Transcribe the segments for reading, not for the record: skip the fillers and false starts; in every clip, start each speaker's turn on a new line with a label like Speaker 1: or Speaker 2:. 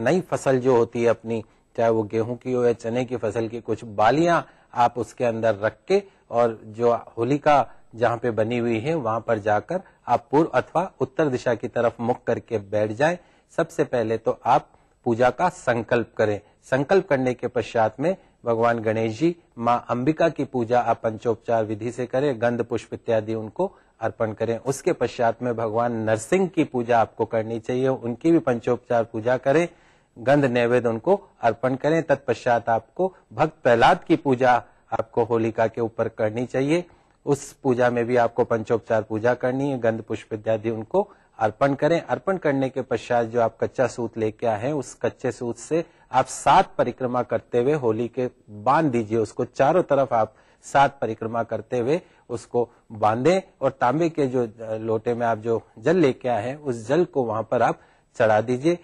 Speaker 1: नई फसल जो होती है अपनी, चाहे वो गेहूं की हो या चने की फसल की, कुछ बालियां आप उसके अंदर रख के और जो होलिका जहां पे बनी हुई है वहां पर जाकर आप पूर्व अथवा उत्तर दिशा की तरफ मुख करके बैठ जाएं। सबसे पहले तो आप पूजा का संकल्प करें। संकल्प करने के पश्चात में भगवान गणेश जी, माँ अंबिका की पूजा आप पंचोपचार विधि से करें, गंध पुष्प इत्यादि उनको अर्पण करें। उसके पश्चात में भगवान नरसिंह की पूजा आपको करनी चाहिए, उनकी भी पंचोपचार पूजा करें, गंध नैवेद्य उनको अर्पण करें। तत्पश्चात आपको भक्त प्रहलाद की पूजा आपको होलिका के ऊपर करनी चाहिए। उस पूजा में भी आपको पंचोपचार पूजा करनी है, गंध पुष्प इत्यादि उनको अर्पण करें। अर्पण करने के पश्चात जो आप कच्चा सूत लेके आए हैं, उस कच्चे सूत से आप 7 परिक्रमा करते हुए होली के बांध दीजिए, उसको चारों तरफ आप 7 परिक्रमा करते हुए उसको बांधें और तांबे के जो लोटे में आप जो जल लेके आए हैं उस जल को वहां पर आप चढ़ा दीजिए।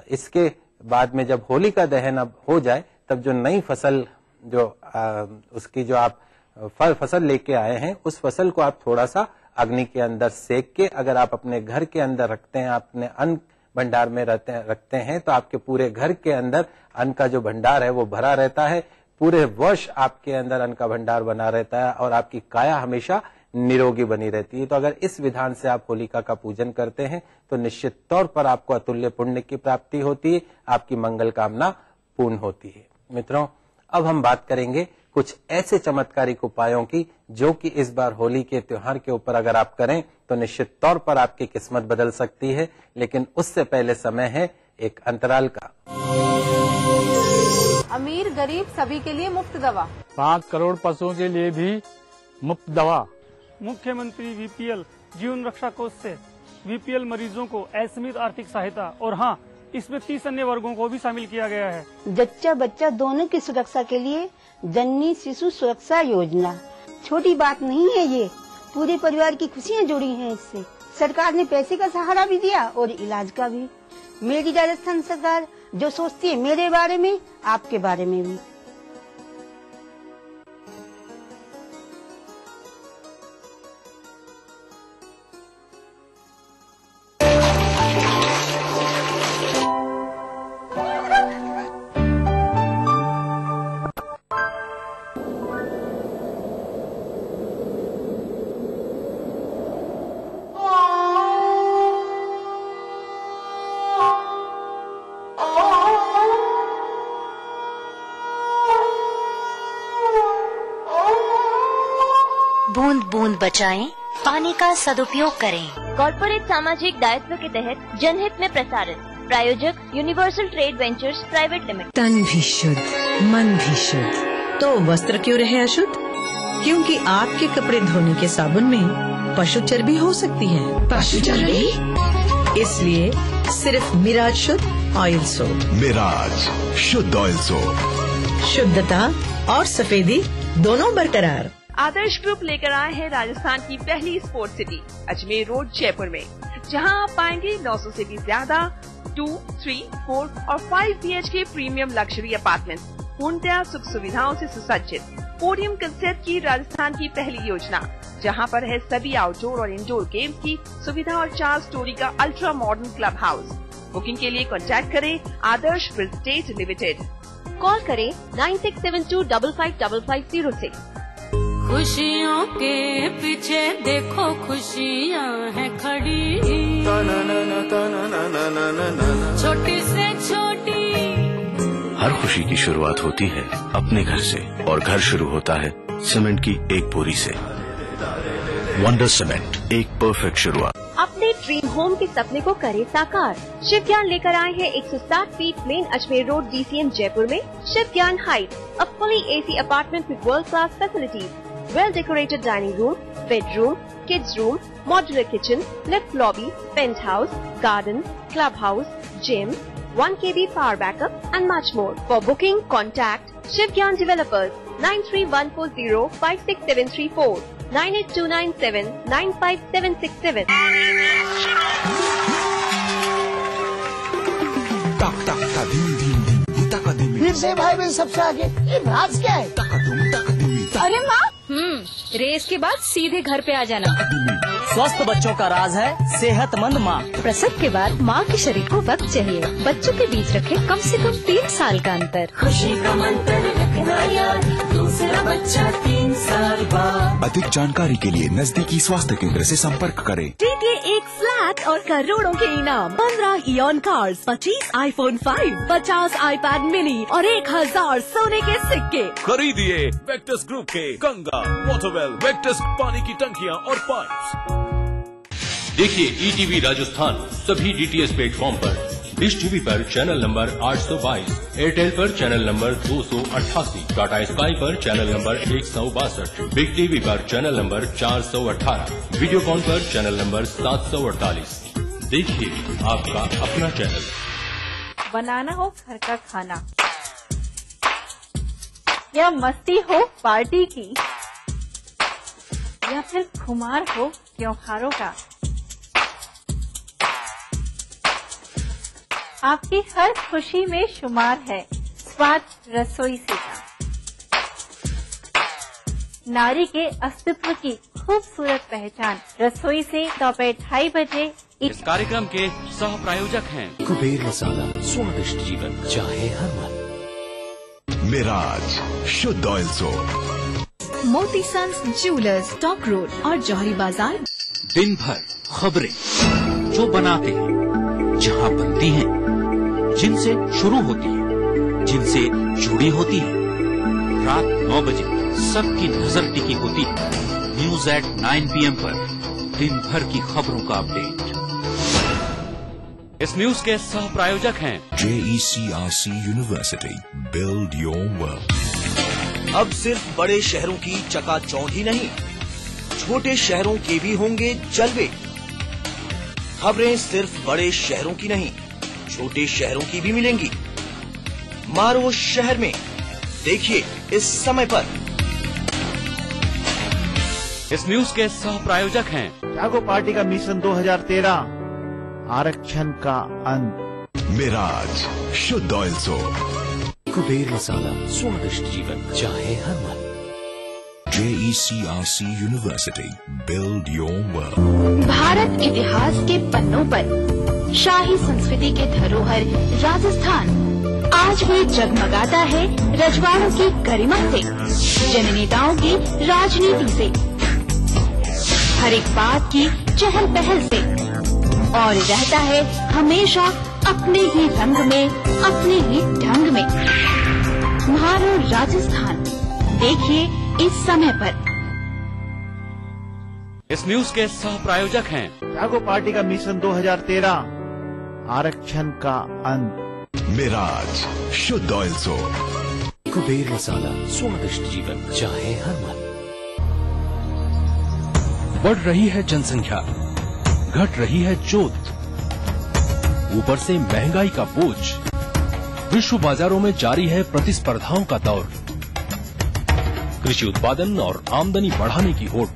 Speaker 1: इसके बाद में जब होली का दहन अब हो जाए तब जो नई फसल जो उसकी जो आप फसल लेके आए हैं उस फसल को आप थोड़ा सा अग्नि के अंदर सेक के, अगर आप अपने घर के अंदर रखते हैं, अपने अन्न भंडार में रखते हैं तो आपके पूरे घर के अंदर अन्न का जो भंडार है वो भरा रहता है। पूरे वर्ष आपके अंदर अन्न का भंडार बना रहता है और आपकी काया हमेशा निरोगी बनी रहती है। तो अगर इस विधान से आप होलिका का पूजन करते हैं तो निश्चित तौर पर आपको अतुल्य पुण्य की प्राप्ति होती है, आपकी मंगल कामना पूर्ण होती है। मित्रों, अब हम बात करेंगे कुछ ऐसे चमत्कारिक उपायों की जो कि इस बार होली के त्योहार के ऊपर अगर आप करें तो निश्चित तौर पर आपकी किस्मत बदल सकती है। लेकिन उससे पहले समय है एक अंतराल का।
Speaker 2: अमीर गरीब सभी के लिए मुफ्त दवा,
Speaker 3: 5 करोड़ पशुओं के लिए भी मुफ्त दवा।
Speaker 4: मुख्यमंत्री वीपीएल जीवन रक्षा कोष से वीपीएल मरीजों को असीमित आर्थिक सहायता, और हाँ, इसमें 30 अन्य वर्गों को भी शामिल किया गया है।
Speaker 5: जच्चा बच्चा दोनों की सुरक्षा के लिए जननी शिशु सुरक्षा योजना। छोटी बात नहीं है ये, पूरे परिवार की खुशियाँ जुड़ी हैं इससे। सरकार ने पैसे का सहारा भी दिया और इलाज का भी। मेरी राजस्थान सरकार जो सोचती है मेरे बारे में, आपके बारे में भी।
Speaker 6: बूंद बूंद बचाएं, पानी का सदुपयोग करें।
Speaker 7: कॉर्पोरेट सामाजिक दायित्व के तहत जनहित में प्रसारित। प्रायोजक universal trade ventures private limited.
Speaker 8: तन भी शुद्ध, मन भी शुद्ध, तो वस्त्र क्यों रहे अशुद्ध? क्योंकि आपके कपड़े धोने के साबुन में पशु चर्बी हो सकती है।
Speaker 9: पशु चर्बी?
Speaker 8: इसलिए सिर्फ मिराज शुद्ध ऑयल सोप।
Speaker 9: मिराज शुद्ध ऑयल सोप,
Speaker 8: शुद्धता और सफेदी दोनों बरकरार।
Speaker 10: आदर्श ग्रुप लेकर आए हैं राजस्थान की पहली sport city Ajmer road Jaipur में, जहां आप पाएंगे 900 से भी ज्यादा 2, 3, 4 और 5 BHK प्रीमियम लग्जरी अपार्टमेंट, पूर्णतया सुख सुविधाओं से सुसज्जित। पोडियम कंसेप्ट की राजस्थान की पहली योजना, जहां पर है सभी आउटडोर और इंडोर गेम्स की सुविधा और 4 स्टोरी का ultra modern club house. Booking के लिए कॉन्टैक्ट करें आदर्श रियल एस्टेट लिमिटेड।
Speaker 7: कॉल करें 9672555506।
Speaker 11: खुशियों के पीछे देखो खुशियाँ हैं खड़ी, छोटी से छोटी।
Speaker 12: हर खुशी की शुरुआत होती है अपने घर से, और घर शुरू होता है सीमेंट की एक बोरी से। वंडर सीमेंट, एक परफेक्ट शुरुआत।
Speaker 7: अपने ड्रीम होम के सपने को करे साकार। शिव ज्ञान लेकर आए हैं 160 feet main Ajmer road DCM Jaipur में शिव ज्ञान height, a fully AC apartment with world class facilities, well decorated dining room, bedroom, kids room, modular kitchen, lift lobby, penthouse, garden, clubhouse, gym, 1 kV power backup and much more. For booking, contact Shivgyan Developers 9314056734 98297 95767।
Speaker 13: फिर से भाई बहन सबसे आगे ये राज क्या है?
Speaker 5: अरे माँ,
Speaker 13: रेस के बाद सीधे घर पे आ जाना।
Speaker 14: स्वस्थ बच्चों का राज है सेहतमंद माँ।
Speaker 13: प्रसव के बाद माँ के शरीर को वक्त चाहिए। बच्चों के बीच रखे कम से कम 3 साल का अंतर।
Speaker 11: खुशी का मंत्र रखना याद, दूसरा बच्चा 3 साल बाद।
Speaker 9: अधिक जानकारी के लिए नजदीकी स्वास्थ्य केंद्र से संपर्क करें।
Speaker 7: जीतिए एक फ्लैट और करोड़ों के इनाम, 15 ion cars, 25 iPhone 5, 50 iPad mini और 1000 सोने के सिक्के।
Speaker 15: खरीदिए वेक्टस ग्रुप के गंगा, वाटरवेल, वेक्टस पानी की टंकियां और पाइप्स।
Speaker 16: देखिए ETV राजस्थान सभी DTH प्लेटफॉर्म पर, डिश टीवी पर चैनल नंबर 822, एयरटेल पर चैनल नंबर 288, टाटा स्काई पर चैनल नंबर 162, बिग टीवी पर चैनल नंबर 418, वीडियोकॉन पर चैनल नंबर 748। देखिए आपका अपना चैनल।
Speaker 2: बनाना हो घर का खाना या मस्ती हो पार्टी की, या फिर खुमार हो त्योहारों का, आपकी हर खुशी में शुमार है स्वाद रसोई से का। नारी के अस्तित्व की खूबसूरत पहचान रसोई से दोपहर 2:30 बजे।
Speaker 17: इस कार्यक्रम के सह प्रायोजक हैं
Speaker 12: कुबेर मसाला, स्वादिष्ट जीवन चाहे हर मन।
Speaker 9: मिराज शुद्ध ऑयल सोप,
Speaker 13: मोती सन्स ज्वेलर्स, टॉप रोड और जौहरी बाजार।
Speaker 17: दिन भर खबरें जो बनाते हैं, जहां बनती हैं, जिनसे शुरू होती है, जिनसे जुड़ी होती है। रात 9 बजे सबकी नजर टिकी होती है न्यूज एट 9 PM पर, दिन भर की खबरों का अपडेट। इस न्यूज के सह प्रायोजक हैं
Speaker 9: JECRC university, build your world.
Speaker 18: अब सिर्फ बड़े शहरों की चकाचौंध ही नहीं, छोटे शहरों के भी होंगे जलवे। खबरें सिर्फ बड़े शहरों की नहीं, छोटे शहरों की भी मिलेंगी। मारो शहर में, देखिए इस समय पर।
Speaker 17: इस न्यूज के सह प्रायोजक हैं
Speaker 19: जागो पार्टी का मिशन 2013, आरक्षण का अंत।
Speaker 9: मिराज शुद्ध ऑयल सोप,
Speaker 12: कुबेर मसाला, स्वादिष्ट जीवन चाहे हर मन।
Speaker 9: JECRC university, build your world.
Speaker 13: Bharat इतिहास के पन्नों पर शाही संस्कृति के धरोहर राजस्थान आज भी जगमगाता है रजवाड़ों की गरिमा से, जननेताओं की राजनीति से, हर एक बात की चहल पहल से, और रहता है हमेशा अपने ही रंग में, अपने ही ढंग में। म्हारो राजस्थान, देखिए इस समय पर।
Speaker 17: इस न्यूज के सह प्रायोजक हैं
Speaker 19: जागो पार्टी का मिशन 2013, आरक्षण का अंत।
Speaker 9: मिराज शुद्ध ऑयल सोप,
Speaker 12: कुबेर मसाला, स्वादिष्ट जीवन चाहे हर मन।
Speaker 20: बढ़ रही है जनसंख्या, घट रही है जोत, ऊपर से महंगाई का बोझ। विश्व बाजारों में जारी है प्रतिस्पर्धाओं का दौर। कृषि उत्पादन और आमदनी बढ़ाने की होड़।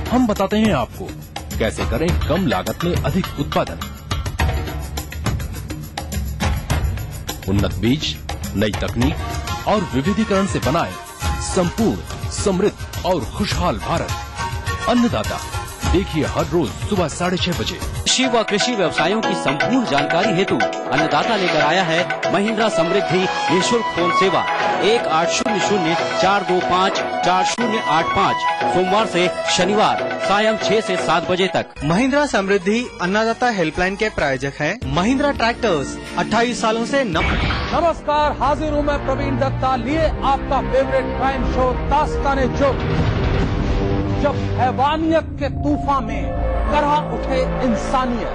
Speaker 20: हम बताते हैं आपको कैसे करें कम लागत में अधिक उत्पादन। उन्नत बीज, नई तकनीक और विविधीकरण से बनाए संपूर्ण, समृद्ध और खुशहाल भारत। अन्नदाता, देखिए हर रोज सुबह 6:30 बजे।
Speaker 17: कृषि व कृषि व्यवसायों की संपूर्ण जानकारी हेतु अन्नदाता लेकर आया है महिंद्रा समृद्धि निःशुल्क फोन सेवा 1800-425-4085, सोमवार से शनिवार सायं 6 से 7 बजे तक।
Speaker 21: महिंद्रा समृद्धि अन्नदाता हेल्पलाइन के प्रायोजक हैं महिंद्रा ट्रैक्टर्स, 28 सालों से
Speaker 22: नमस्कार, हाजिर हूँ मैं प्रवीण दत्ता, लिए आपका फेवरेट क्राइम शो दास्तान-ए-जुर्म। जब हैवानियत के तूफान में करह उठे इंसानियत,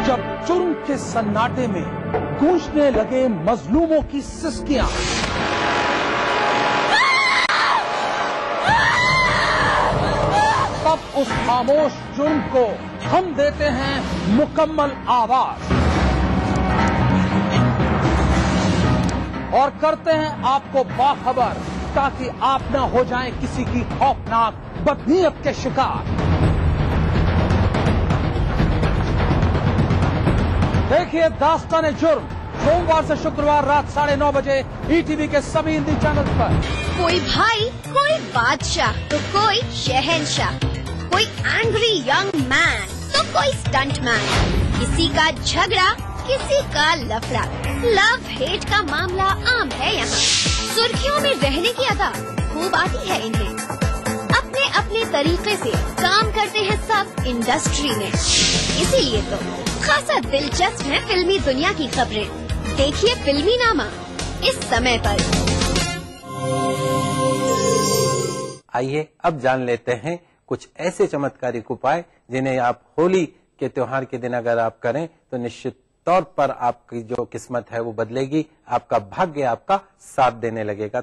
Speaker 22: जब जुर्म के सन्नाटे में गूंजने लगे मजलूमों की सिसकियां, तब उस खामोश जुर्म को हम देते हैं मुकम्मल आवाज और करते हैं आपको बाखबर, ताकि आप न हो जाएं किसी की खौफनाक बदनीयत के शिकार। देखिए दास्तान-ए-जुर्म सोमवार से शुक्रवार रात 9:30 बजे ETV के सभी हिंदी चैनल पर।
Speaker 1: कोई भाई, कोई बादशाह, तो कोई शहंशाह, कोई एंग्री यंग मैन, तो कोई स्टंट मैन, किसी का झगड़ा, किसी का लफड़ा, लव हेट का मामला आम है यहाँ। सुर्खियों में रहने की अदा खूब आती है इन्हें। अपने अपने तरीके से काम करते हैं सब इंडस्ट्री में, इसीलिए तो खासा दिलचस्प है फिल्मी दुनिया की खबरें। देखिए फिल्मी नामा इस समय पर।
Speaker 3: आइए अब जान लेते हैं कुछ ऐसे चमत्कारिक उपाय जिन्हें आप होली के त्योहार के दिन अगर आप करें तो निश्चित तौर पर आपकी जो किस्मत है वो बदलेगी, आपका भाग्य आपका साथ देने लगेगा।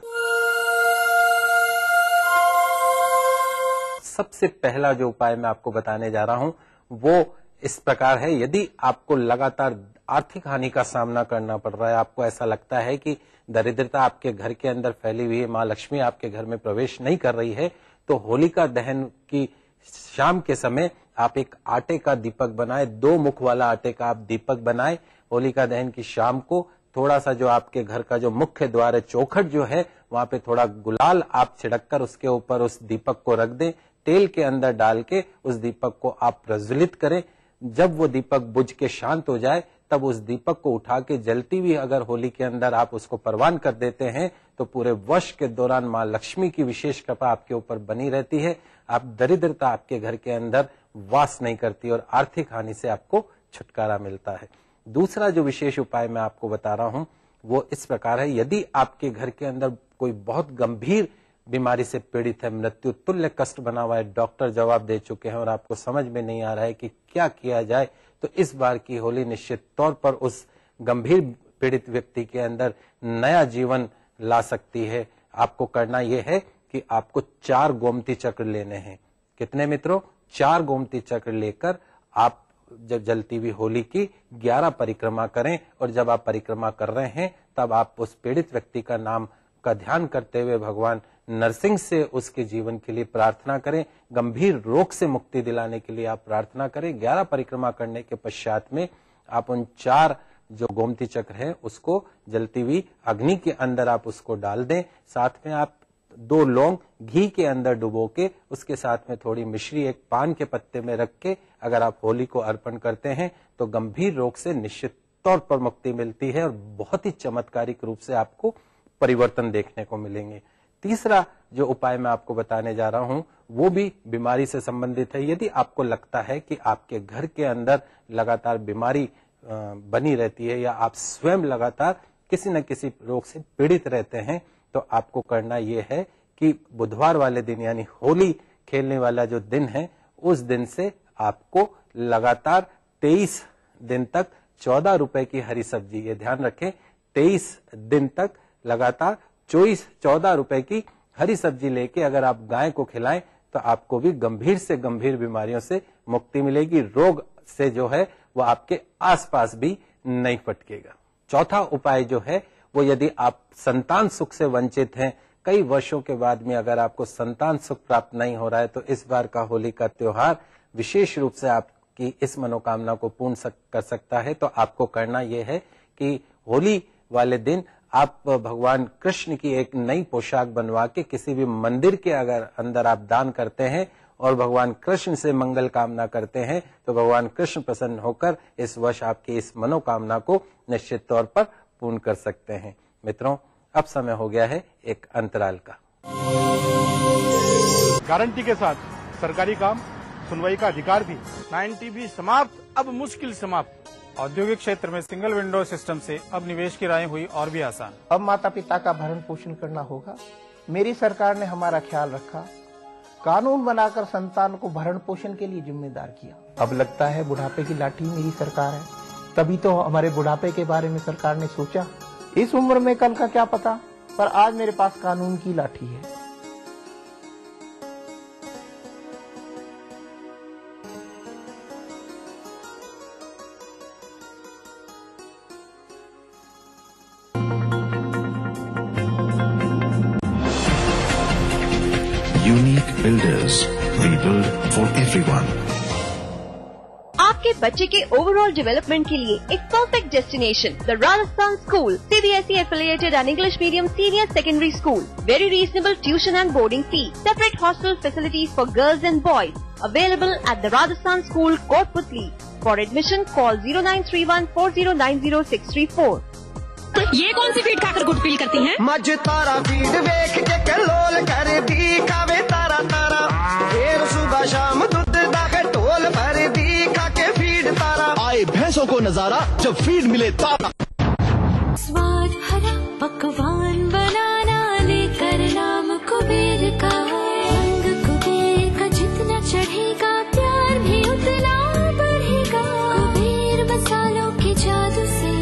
Speaker 3: सबसे पहला जो उपाय मैं आपको बताने जा रहा हूं वो इस प्रकार है। यदि आपको लगातार आर्थिक हानि का सामना करना पड़ रहा है, आपको ऐसा लगता है कि दरिद्रता आपके घर के अंदर फैली हुई है, माँ लक्ष्मी आपके घर में प्रवेश नहीं कर रही है, तो होलिका दहन की शाम के समय आप एक आटे का दीपक बनाए, 2 मुख वाला आटे का आप दीपक बनाए। होलिका दहन की शाम को थोड़ा सा जो आपके घर का जो मुख्य द्वार है, चौखट जो है, वहां पे थोड़ा गुलाल आप छिड़क कर उसके ऊपर उस दीपक को रख दें। तेल के अंदर डाल के उस दीपक को आप प्रज्वलित करें। जब वो दीपक बुझ के शांत हो जाए तब उस दीपक को उठा के जलती हुई अगर होली के अंदर आप उसको परवान कर देते हैं तो पूरे वर्ष के दौरान माँ लक्ष्मी की विशेष कृपा आपके ऊपर बनी रहती है। आप दरिद्रता आपके घर के अंदर वास नहीं करती और आर्थिक हानि से आपको छुटकारा मिलता है। दूसरा जो विशेष उपाय मैं आपको बता रहा हूं वो इस प्रकार है। यदि आपके घर के अंदर कोई बहुत गंभीर बीमारी से पीड़ित है, मृत्यु तुल्य कष्ट बना हुआ है, डॉक्टर जवाब दे चुके हैं और आपको समझ में नहीं आ रहा है कि क्या किया जाए, तो इस बार की होली निश्चित तौर पर उस गंभीर पीड़ित व्यक्ति के अंदर नया जीवन ला सकती है। आपको करना यह है कि आपको 4 गोमती चक्र लेने हैं। कितने मित्रों? 4 गोमती चक्र लेकर आप जब जलती हुई होली की 11 परिक्रमा करें और जब आप परिक्रमा कर रहे हैं तब आप उस पीड़ित व्यक्ति का नाम का ध्यान करते हुए भगवान नरसिंह से उसके जीवन के लिए प्रार्थना करें। गंभीर रोग से मुक्ति दिलाने के लिए आप प्रार्थना करें। 11 परिक्रमा करने के पश्चात में आप उन 4 जो गोमती चक्र है उसको जलती हुई अग्नि के अंदर आप उसको डाल दें। साथ में आप 2 लौंग घी के अंदर डुबो के उसके साथ में थोड़ी मिश्री एक पान के पत्ते में रख के अगर आप होली को अर्पण करते हैं तो गंभीर रोग से निश्चित तौर पर मुक्ति मिलती है और बहुत ही चमत्कारिक रूप से आपको परिवर्तन देखने को मिलेंगे। तीसरा जो उपाय मैं आपको बताने जा रहा हूं वो भी बीमारी से संबंधित है। यदि आपको लगता है कि आपके घर के अंदर लगातार बीमारी बनी रहती है या आप स्वयं लगातार किसी न किसी रोग से पीड़ित रहते हैं तो आपको करना यह है कि बुधवार वाले दिन यानी होली खेलने वाला जो दिन है उस दिन से आपको लगातार 23 दिन तक 14 रुपए की हरी सब्जी, ये ध्यान रखें, 23 दिन तक लगातार 14 रुपए की हरी सब्जी लेके अगर आप गाय को खिलाएं तो आपको भी गंभीर से गंभीर बीमारियों से मुक्ति मिलेगी। रोग से जो है वो आपके आसपास भी नहीं फटकेगा। चौथा उपाय जो है वो यदि आप संतान सुख से वंचित हैं, कई वर्षों के बाद में अगर आपको संतान सुख प्राप्त नहीं हो रहा है तो इस बार का होली का त्योहार विशेष रूप से आपकी इस मनोकामना को पूर्ण कर सकता है। तो आपको करना यह है कि होली वाले दिन आप भगवान कृष्ण की एक नई पोशाक बनवा के किसी भी मंदिर के अगर अंदर आप दान करते हैं और भगवान कृष्ण से मंगल कामना करते हैं तो भगवान कृष्ण प्रसन्न होकर इस वर्ष आपकी इस मनोकामना को निश्चित तौर पर पूर्ण कर सकते हैं। मित्रों, अब समय हो गया है एक अंतराल का।
Speaker 19: गारंटी के साथ सरकारी काम, सुनवाई का अधिकार भी। 9 भी समाप्त, अब मुश्किल समाप्त। औद्योगिक क्षेत्र में सिंगल विंडो सिस्टम से अब निवेश की राहें हुई और भी आसान।
Speaker 23: अब माता पिता का भरण पोषण करना होगा। मेरी सरकार ने हमारा ख्याल रखा, कानून बनाकर संतान को भरण पोषण के लिए जिम्मेदार किया। अब लगता है बुढ़ापे की लाठी मेरी सरकार है। तभी तो हमारे बुढ़ापे के बारे में सरकार ने सोचा। इस उम्र में कल का क्या पता, पर आज मेरे पास कानून की लाठी है।
Speaker 9: Unique Builders, we build for everyone.
Speaker 7: आपके बच्चे के ओवरऑल डेवलपमेंट के लिए एक perfect destination, the Rajasthan school, CBSE affiliated and English medium senior secondary school. Very reasonable tuition and boarding fee. Separate hostel facilities for girls and boys. Available at the Rajasthan School, Kotputli. For admission, call 0931409064.
Speaker 4: ये कौन सी feed खाकर good feel करती हैं?
Speaker 11: मज तारा feed वेख के कलोल करे दी खावे तारा तारा, फिर सुबह शाम दूध दाखे ढोल भर दी खा के फीड तारा।
Speaker 18: आए भैंसों को नजारा जब फीड मिले तारा।
Speaker 11: स्वाद भरा पकवान बनाना लेकर नाम कुबेर का, रंग कुबेर का जितना चढ़ेगा प्यार भी उतना बढ़ेगा। कुबेर मसालों के जादू से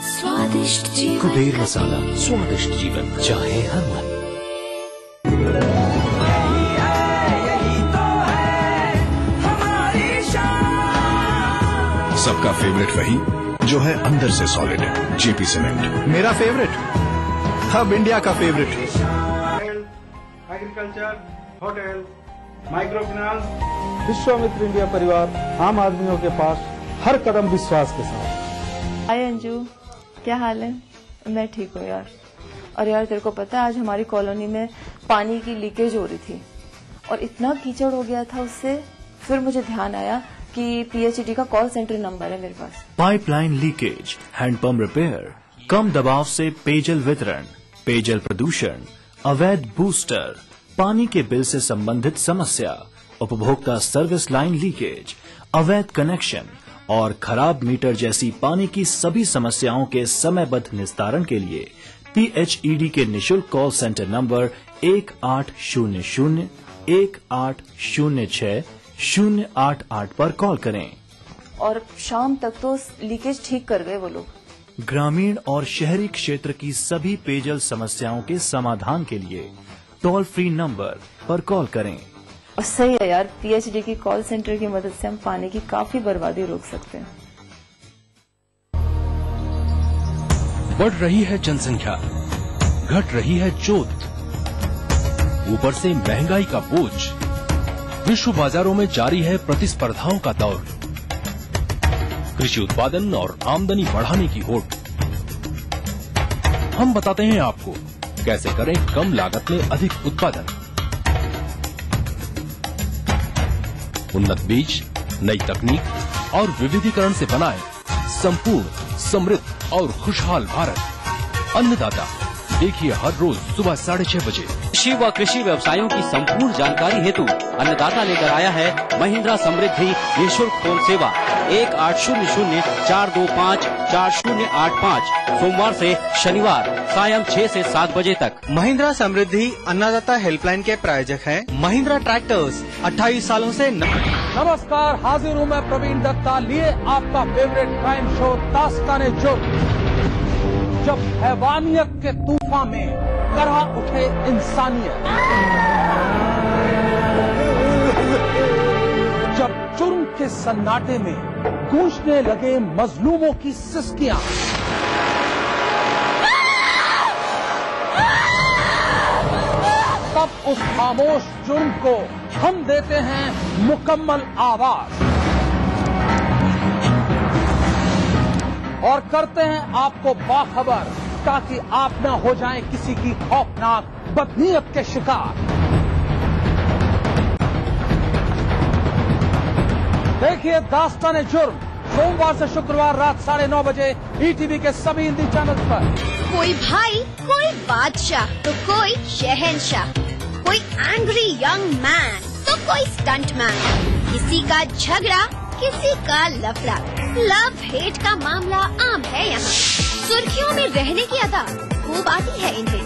Speaker 11: स्वादिष्ट जीवन,
Speaker 12: कुबेर मसाला, स्वादिष्ट जीवन चाहे हर मन। सबका फेवरेट वही जो है अंदर से सॉलिड है, जेपी सीमेंट।
Speaker 19: मेरा फेवरेट, हब इंडिया का favourite. Agriculture, hotel, micro finance, Vishwamitra India परिवार, आम आदमियों के पास हर कदम विश्वास के साथ।
Speaker 2: हाय अंजू, क्या हाल है? मैं ठीक हूँ यार। और यार तेरे को पता है आज हमारी कॉलोनी में पानी की लीकेज हो रही थी और इतना कीचड़ हो गया था उससे, फिर मुझे ध्यान आया कि PHED का कॉल सेंटर नंबर है मेरे पास।
Speaker 12: पाइपलाइन लीकेज, हैंडपंप रिपेयर, कम दबाव से पेयजल वितरण, पेयजल प्रदूषण, अवैध बूस्टर, पानी के बिल से संबंधित समस्या, उपभोक्ता सर्विस लाइन लीकेज, अवैध कनेक्शन और खराब मीटर जैसी पानी की सभी समस्याओं के समयबद्ध निस्तारण के लिए PHED के निशुल्क कॉल सेंटर नंबर 1800-1806-088 पर कॉल करें।
Speaker 2: और शाम तक तो लीकेज ठीक कर गए वो लोग।
Speaker 12: ग्रामीण और शहरी क्षेत्र की सभी पेयजल समस्याओं के समाधान के लिए टोल फ्री नंबर पर कॉल करें।
Speaker 2: और सही है यार, PHED की कॉल सेंटर की मदद से हम पानी की काफी बर्बादी रोक सकते हैं।
Speaker 20: बढ़ रही है जनसंख्या, घट रही है जोत, ऊपर से महंगाई का बोझ, विश्व बाजारों में जारी है प्रतिस्पर्धाओं का दौर, कृषि उत्पादन और आमदनी बढ़ाने की होड़। हम बताते हैं आपको कैसे करें कम लागत में अधिक उत्पादन। उन्नत बीज, नई तकनीक और विविधीकरण से बनाए संपूर्ण, समृद्ध और खुशहाल भारत। अन्नदाता देखिए हर रोज सुबह 6:30 बजे।
Speaker 17: कृषि व कृषि व्यवसायों की संपूर्ण जानकारी हेतु अन्नदाता लेकर आया है महिंद्रा समृद्धि निःशुल्क फोन सेवा 1800-425-4085 सोमवार से शनिवार सायं 6 से 7 बजे तक।
Speaker 21: महिंद्रा समृद्धि अन्नदाता हेल्पलाइन के प्रायोजक हैं महिंद्रा ट्रैक्टर्स। 28 सालों से
Speaker 22: नमस्कार, हाजिर हूँ मैं प्रवीण दत्ता लिए आपका फेवरेट क्राइम शो दास्ताने जुर्म। जब हैवानियत के तूफान में करह उठे इंसानियत, जब जुर्म के सन्नाटे में गूंजने लगे मजलूमों की सिसकियां, तब उस खामोश जुर्म को हम देते हैं मुकम्मल आवाज और करते हैं आपको बाखबर, ताकि आप न हो जाएं किसी की खौफनाक बदनीयत के शिकार। देखिए दास्ताने जुर्म सोमवार से शुक्रवार रात 9:30 बजे ETV के सभी हिंदी चैनल पर।
Speaker 1: कोई भाई, कोई बादशाह तो कोई शहंशाह, कोई एंग्री यंग मैन तो कोई स्टंट मैन, किसी का झगड़ा किसी का लफड़ा, लव हेट का मामला आम है यहाँ। सुर्खियों में रहने की अदा खूब आती है इन्हें,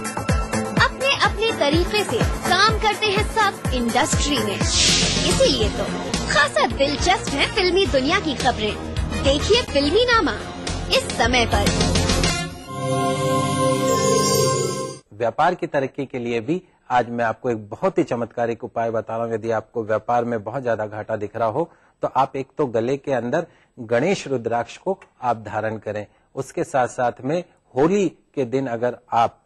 Speaker 1: अपने अपने तरीके से काम करते हैं सब इंडस्ट्री में। इसीलिए तो खासा दिलचस्प है फिल्मी दुनिया की खबरें। देखिए फिल्मी नामा इस समय पर।
Speaker 3: व्यापार की तरक्की के लिए भी आज मैं आपको एक बहुत ही चमत्कारिक उपाय बता रहा हूँ। यदि आपको व्यापार में बहुत ज्यादा घाटा दिख रहा हो तो आप एक तो गले के अंदर गणेश रुद्राक्ष को आप धारण करें। उसके साथ साथ में होली के दिन अगर आप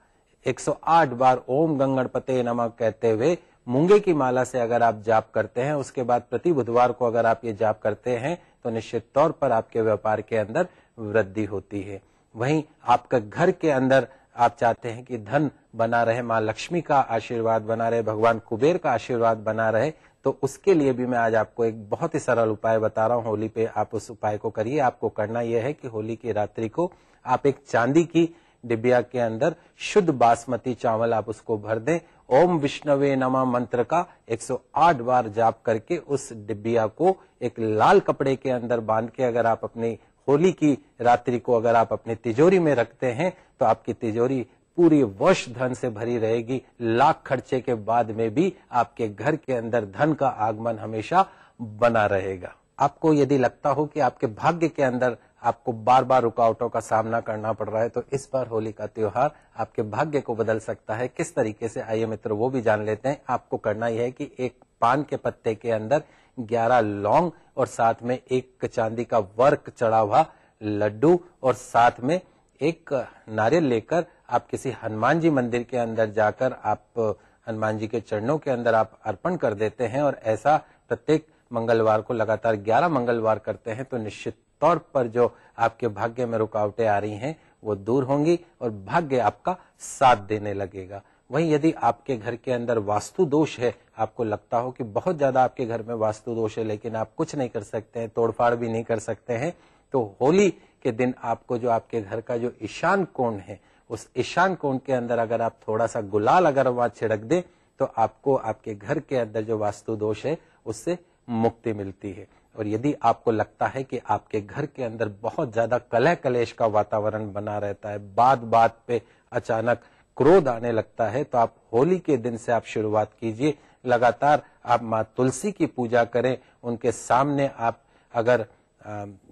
Speaker 3: 108 बार ओम गंगणपते नमः कहते हुए मूंगे की माला से अगर आप जाप करते हैं, उसके बाद प्रति बुधवार को अगर आप ये जाप करते हैं तो निश्चित तौर पर आपके व्यापार के अंदर वृद्धि होती है। वहीं आपका घर के अंदर आप चाहते हैं कि धन बना रहे, माँ लक्ष्मी का आशीर्वाद बना रहे, भगवान कुबेर का आशीर्वाद बना रहे, तो उसके लिए भी मैं आज आपको एक बहुत ही सरल उपाय बता रहा हूँ। होली पे आप उस उपाय को करिए। आपको करना यह है कि होली की रात्रि को आप एक चांदी की डिबिया के अंदर शुद्ध बासमती चावल आप उसको भर दें। ओम विष्णवे नमः मंत्र का 108 बार जाप करके उस डिबिया को एक लाल कपड़े के अंदर बांध के अगर आप अपनी होली की रात्रि को अगर आप अपनी तिजोरी में रखते हैं तो आपकी तिजोरी पूरी वर्ष धन से भरी रहेगी। लाख खर्चे के बाद में भी आपके घर के अंदर धन का आगमन हमेशा बना रहेगा। आपको यदि लगता हो कि आपके भाग्य के अंदर आपको बार बार रुकावटों का सामना करना पड़ रहा है तो इस बार होली का त्योहार आपके भाग्य को बदल सकता है। किस तरीके से, आइए मित्रों वो भी जान लेते हैं। आपको करना यह है कि एक पान के पत्ते के अंदर 11 लौंग और साथ में एक चांदी का वर्क चढ़ा हुआ लड्डू और साथ में एक नारियल लेकर आप किसी हनुमान जी मंदिर के अंदर जाकर आप हनुमान जी के चरणों के अंदर आप अर्पण कर देते हैं और ऐसा प्रत्येक मंगलवार को लगातार 11 मंगलवार करते हैं तो निश्चित तौर पर जो आपके भाग्य में रुकावटें आ रही हैं वो दूर होंगी और भाग्य आपका साथ देने लगेगा। वहीं यदि आपके घर के अंदर वास्तु दोष है, आपको लगता हो कि बहुत ज्यादा आपके घर में वास्तु दोष है लेकिन आप कुछ नहीं कर सकते हैं, तोड़फाड़ भी नहीं कर सकते हैं, तो होली के दिन आपको जो आपके घर का जो ईशान कोण है उस ईशान कोण के अंदर अगर आप थोड़ा सा गुलाल अगर वहां छिड़क दें तो आपको आपके घर के अंदर जो वास्तु दोष है उससे मुक्ति मिलती है। और यदि आपको लगता है कि आपके घर के अंदर बहुत ज्यादा कलह कलेश का वातावरण बना रहता है, बात बात पे अचानक क्रोध आने लगता है, तो आप होली के दिन से आप शुरुआत कीजिए। लगातार आप माँ तुलसी की पूजा करें, उनके सामने आप अगर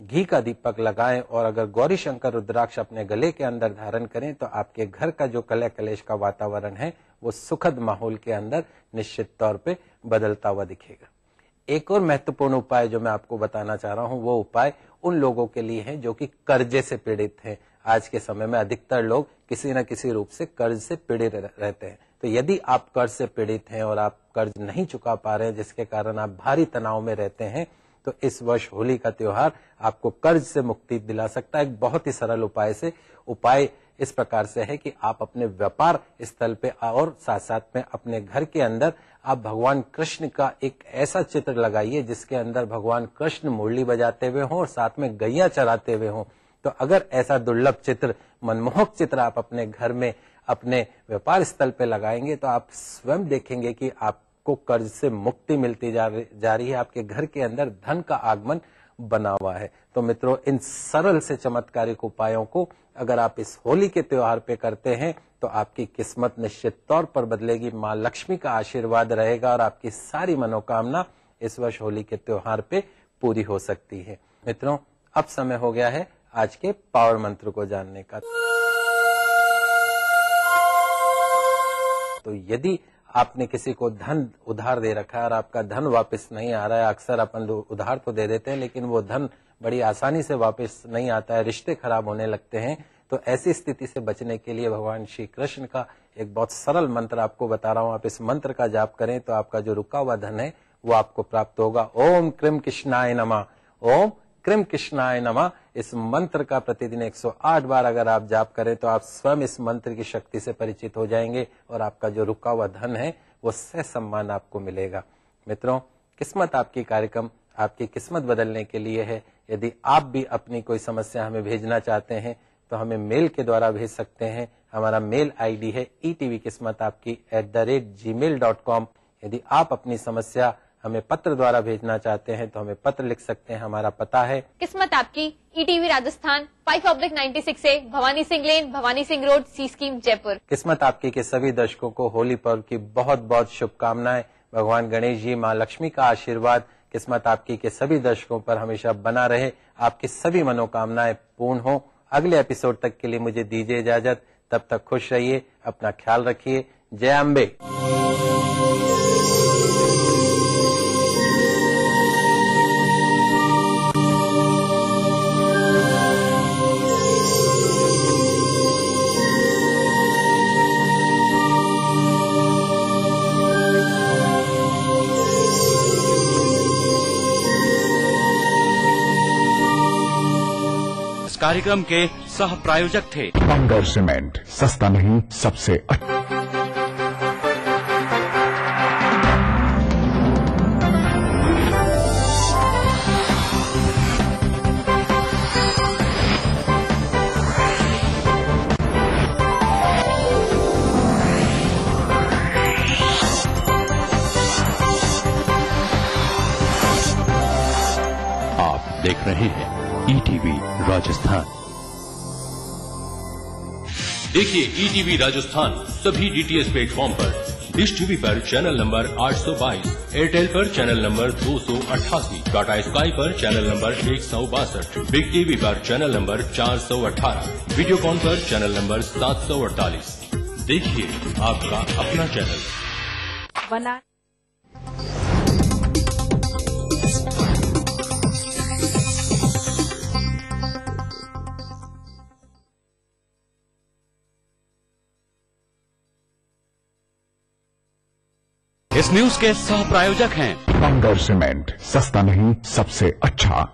Speaker 3: घी का दीपक लगाएं और अगर गौरी शंकर रुद्राक्ष अपने गले के अंदर धारण करें तो आपके घर का जो कलह कलेश का वातावरण है वो सुखद माहौल के अंदर निश्चित तौर पे बदलता हुआ दिखेगा। एक और महत्वपूर्ण उपाय जो मैं आपको बताना चाह रहा हूं वो उपाय उन लोगों के लिए है जो कि कर्जे से पीड़ित हैं। आज के समय में अधिकतर लोग किसी न किसी रूप से कर्ज से पीड़ित रहते हैं। तो यदि आप कर्ज से पीड़ित हैं और आप कर्ज नहीं चुका पा रहे हैं जिसके कारण आप भारी तनाव में रहते हैं तो इस वर्ष होली का त्योहार आपको कर्ज से मुक्ति दिला सकता है। एक बहुत ही सरल उपाय से उपाय इस प्रकार से है कि आप अपने व्यापार स्थल पे और साथ साथ में अपने घर के अंदर आप भगवान कृष्ण का एक ऐसा चित्र लगाइए जिसके अंदर भगवान कृष्ण मुरली बजाते हुए हों और साथ में गैया चराते हुए हों। तो अगर ऐसा दुर्लभ चित्र, मनमोहक चित्र आप अपने घर में अपने व्यापार स्थल पे लगाएंगे तो आप स्वयं देखेंगे कि आपको कर्ज से मुक्ति मिलती जा रही है, आपके घर के अंदर धन का आगमन बना हुआ है। तो मित्रों, इन सरल से चमत्कारिक उपायों को अगर आप इस होली के त्योहार पे करते हैं तो आपकी किस्मत निश्चित तौर पर बदलेगी, माँ लक्ष्मी का आशीर्वाद रहेगा और आपकी सारी मनोकामना इस वर्ष होली के त्योहार पे पूरी हो सकती है। मित्रों, अब समय हो गया है आज के पावर मंत्र को जानने का। तो यदि आपने किसी को धन उधार दे रखा है और आपका धन वापस नहीं आ रहा है, अक्सर अपन उधार तो दे देते हैं लेकिन वो धन बड़ी आसानी से वापस नहीं आता है, रिश्ते खराब होने लगते हैं, तो ऐसी स्थिति से बचने के लिए भगवान श्री कृष्ण का एक बहुत सरल मंत्र आपको बता रहा हूं। आप इस मंत्र का जाप करें तो आपका जो रुका हुआ धन है वो आपको प्राप्त होगा। ओम क्रीम कृष्णाय नमः, ओम क्रीम कृष्णाय नमः। इस मंत्र का प्रतिदिन 108 बार अगर आप जाप करें तो आप स्वयं इस मंत्र की शक्ति से परिचित हो जाएंगे और आपका जो रुका हुआ धन है वो सह सम्मान आपको मिलेगा। मित्रों, किस्मत आपकी कार्यक्रम आपकी किस्मत बदलने के लिए है। यदि आप भी अपनी कोई समस्या हमें भेजना चाहते हैं तो हमें मेल के द्वारा भेज सकते हैं। हमारा मेल आईडी है etvkismataapki@gmail.com। यदि आप अपनी समस्या हमें पत्र द्वारा भेजना चाहते हैं तो हमें पत्र लिख सकते हैं। हमारा पता है
Speaker 6: किस्मत आपकी, ईटीवी राजस्थान 5/96 से भवानी सिंह लेन, भवानी सिंह रोड, सी स्कीम, जयपुर।
Speaker 3: किस्मत आपकी के सभी दर्शकों को होली पर्व की बहुत बहुत शुभकामनाएं। भगवान गणेश जी, माँ लक्ष्मी का आशीर्वाद किस्मत आपकी के सभी दर्शकों पर हमेशा बना रहे, आपकी सभी मनोकामनाएं पूर्ण हो। अगले एपिसोड तक के लिए मुझे दीजिए इजाजत। तब तक खुश रहिए, अपना ख्याल रखिए। जय अम्बे।
Speaker 17: कार्यक्रम के सह प्रायोजक थे।
Speaker 9: बंगर सीमेंट, सस्ता नहीं सबसे अच्छा।
Speaker 17: देख रहे हैं ईटीवी राजस्थान। देखिए ईटीवी राजस्थान सभी डीटीएच प्लेटफॉर्म पर, डिश टीवी पर चैनल नंबर 822, एयरटेल पर चैनल नंबर 288, टाटा स्काई पर चैनल नंबर 162, बिग टीवी पर चैनल नंबर 418, वीडियोकॉन पर चैनल नंबर 748। देखिए आपका अपना चैनल। इस न्यूज के सह प्रायोजक हैं
Speaker 9: बंगर सीमेंट, सस्ता नहीं सबसे अच्छा।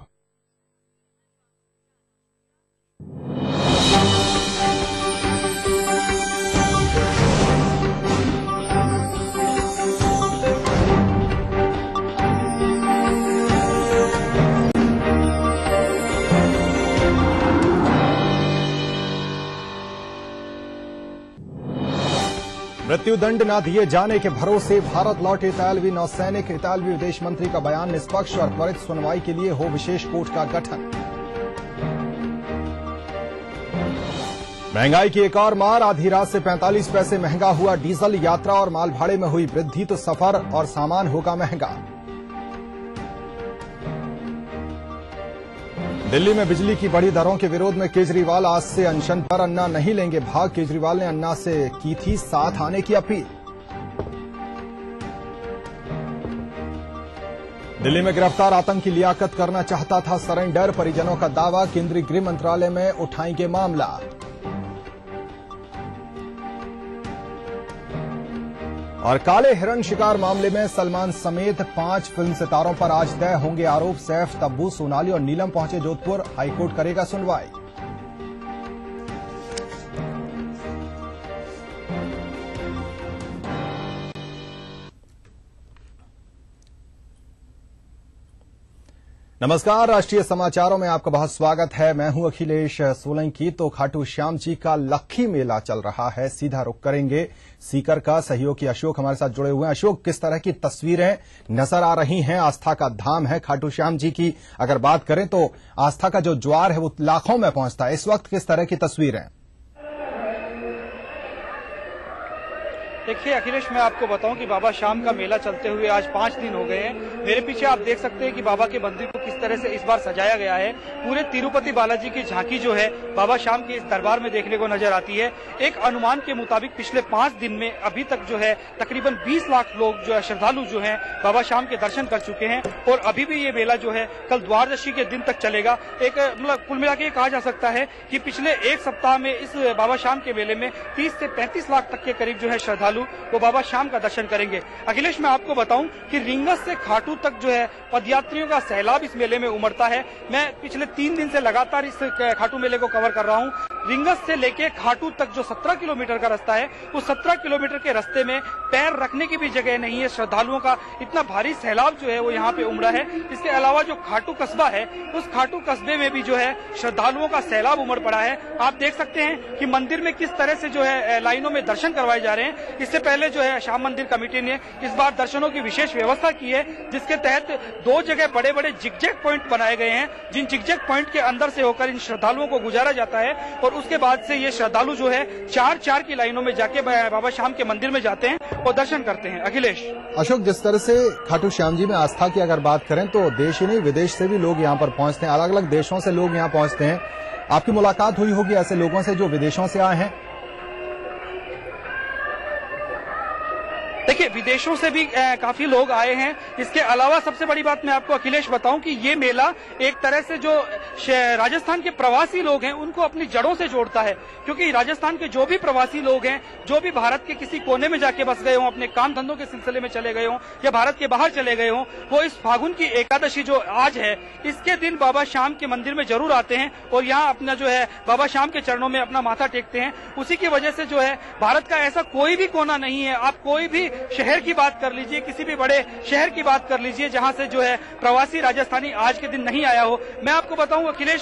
Speaker 5: मृत्युदंड न दिए जाने के भरोसे भारत लौटे इतालवी नौसैनिक। इतालवी विदेश मंत्री का बयान, निष्पक्ष और त्वरित सुनवाई के लिए हो विशेष कोर्ट का गठन। महंगाई की एक और मार, आधी रात से 45 पैसे महंगा हुआ डीजल। यात्रा और माल भाड़े में हुई वृद्धि तो सफर और सामान होगा महंगा। दिल्ली में बिजली की बढ़ी दरों के विरोध में केजरीवाल आज से अनशन पर, अन्ना नहीं लेंगे भाग। केजरीवाल ने अन्ना से की थी साथ आने की अपील। दिल्ली में गिरफ्तार आतंकी लियाकत करना चाहता था सरेंडर, परिजनों का दावा। केंद्रीय गृह मंत्रालय में उठाएंगे मामला। और काले हिरण शिकार मामले में सलमान समेत 5 फिल्म सितारों पर आज तय होंगे आरोप। सैफ, तब्बू, सोनाली और नीलम पहुंचे जोधपुर, हाईकोर्ट करेगा सुनवाई। नमस्कार, राष्ट्रीय समाचारों में आपका बहुत स्वागत है। मैं हूं अखिलेश सोलंकी। तो खाटू श्याम जी का लक्खी मेला चल रहा है, सीधा रुख करेंगे सीकर का। सहयोगी अशोक हमारे साथ जुड़े हुए हैं। अशोक, किस तरह की तस्वीरें नजर आ रही हैं? आस्था का धाम है खाटू श्याम जी की, अगर बात करें तो आस्था का जो ज्वार है वो लाखों में पहुंचता है। इस वक्त किस तरह की तस्वीरें?
Speaker 19: देखिए अखिलेश, मैं आपको बताऊं कि बाबा श्याम का मेला चलते हुए आज 5 दिन हो गए हैं। मेरे पीछे आप देख सकते हैं कि बाबा के मंदिर को किस तरह से इस बार सजाया गया है। पूरे तिरुपति बालाजी की झांकी जो है बाबा श्याम के इस दरबार में देखने को नजर आती है। एक अनुमान के मुताबिक पिछले 5 दिन में अभी तक जो है तकरीबन 20 लाख लोग जो है श्रद्धालु जो है बाबा श्याम के दर्शन कर चुके हैं। और अभी भी ये मेला जो है कल द्वादशी के दिन तक चलेगा। एक मतलब कुल मिला के कहा जा सकता है कि पिछले एक सप्ताह में इस बाबा श्याम के मेले में 30 से 35 लाख तक के करीब जो है श्रद्धालु वो बाबा श्याम का दर्शन करेंगे। अखिलेश, मैं आपको बताऊं कि रिंगस से खाटू तक जो है पदयात्रियों का सैलाब इस मेले में उमड़ता है। मैं पिछले 3 दिन से लगातार इस खाटू मेले को कवर कर रहा हूं। रिंगस से लेके खाटू तक जो 17 किलोमीटर का रास्ता है, उस 17 किलोमीटर के रास्ते में पैर रखने की भी जगह नहीं है। श्रद्धालुओं का इतना भारी सैलाब जो है वो यहाँ पे उमड़ा है। इसके अलावा जो खाटू कस्बा है, उस खाटू कस्बे में भी जो है श्रद्धालुओं का सैलाब उमड़ पड़ा है। आप देख सकते हैं कि मंदिर में किस तरह से जो है लाइनों में दर्शन करवाए जा रहे हैं। इससे पहले जो है श्याम मंदिर कमेटी ने इस बार दर्शनों की विशेष व्यवस्था की है, जिसके तहत 2 जगह बड़े बड़े जिगजैग पॉइंट बनाए गए हैं, जिन जिगजैग पॉइंट के अंदर से होकर इन श्रद्धालुओं को गुजारा जाता है। और उसके बाद से ये श्रद्धालु जो है 4-4 की लाइनों में जाके बाबा श्याम के मंदिर में जाते हैं और दर्शन करते हैं। अखिलेश,
Speaker 5: अशोक, जिस तरह से खाटू श्याम जी में आस्था की अगर बात करें तो देश ही नहीं विदेश से भी लोग यहाँ पर पहुंचते हैं, अलग अलग देशों से लोग यहाँ पहुंचते हैं। आपकी मुलाकात हुई होगी ऐसे लोगों से जो विदेशों से आए हैं?
Speaker 19: देखिए देखिए विदेशों से भी काफी लोग आए हैं। इसके अलावा सबसे बड़ी बात मैं आपको अखिलेश बताऊं कि ये मेला एक तरह से जो राजस्थान के प्रवासी लोग हैं उनको अपनी जड़ों से जोड़ता है, क्योंकि राजस्थान के जो भी प्रवासी लोग हैं, जो भी भारत के किसी कोने में जाके बस गए हों, अपने काम धंधों के सिलसिले में चले गए हों या भारत के बाहर चले गए हों, वो इस फागुन की एकादशी जो आज है इसके दिन बाबा श्याम के मंदिर में जरूर आते हैं और यहाँ अपना जो है बाबा श्याम के चरणों में अपना माथा टेकते हैं। उसी की वजह से जो है भारत का ऐसा कोई भी कोना नहीं है, आप कोई भी शहर की बात कर लीजिए, किसी भी बड़े शहर की बात कर लीजिए, जहां से जो है प्रवासी राजस्थानी आज के दिन नहीं आया हो। मैं आपको बताऊं अखिलेश,